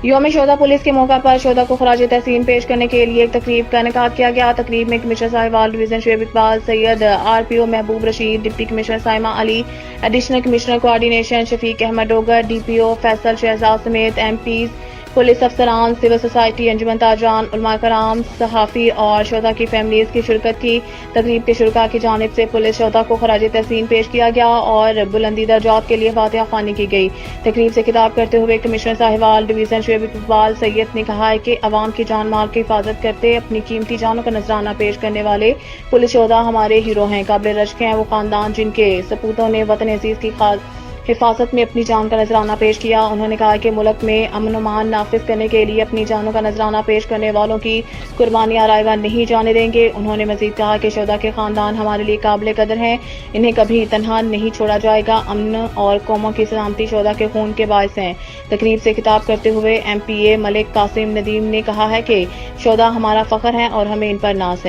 یوم شہدا پولیس کے موقع پر شہدا کو خراج تحسین پیش کرنے کے لیے ایک تقریب کا انعقاد کیا گیا۔ تقریب میں کمشنر ساہیوال ڈویژن شعیب اقبال سید، RPO محبوب رشید، ڈپٹی کمشنر سائمہ علی، ایڈیشنل کمشنر کوآرڈینیشن شفیق احمد ڈوگر، DPO فیصل شہزاد سمیت MPs، پولیس افسران، سول سوسائٹی، انجمن تاجران، علماء کرام، صحافی اور شہدا کی فیملیز کی شرکت کی۔ تقریب کے شرکاء کی جانب سے پولیس شہدا کو خراج تحسین پیش کیا گیا اور بلندی درجات کے لیے فاتحہ خوانی کی گئی۔ تقریب سے خطاب کرتے ہوئے کمشنر ساہیوال ڈویژن شعیب اقبال سید نے کہا ہے کہ عوام کی جان مال کی حفاظت کرتے اپنی قیمتی جانوں کا نذرانہ پیش کرنے والے پولیس شہدا ہمارے ہیرو ہیں۔ قابل رشک ہیں وہ خاندان جن کے سپوتوں نے وطن عزیز کی حفاظت میں اپنی جان کا نذرانہ پیش کیا۔ انہوں نے کہا کہ ملک میں امن و امان نافذ کرنے کے لیے اپنی جانوں کا نذرانہ پیش کرنے والوں کی قربانیاں رائیگاں نہیں جانے دیں گے۔ انہوں نے مزید کہا کہ شہدا کے خاندان ہمارے لیے قابل قدر ہیں، انہیں کبھی تنہا نہیں چھوڑا جائے گا۔ امن اور قوموں کی سلامتی شہدا کے خون کے باعث ہیں۔ تقریب سے خطاب کرتے ہوئے MPA ملک قاسم ندیم نے کہا ہے کہ شہدا ہمارا فخر ہیں اور ہمیں ان پر ناز ہے۔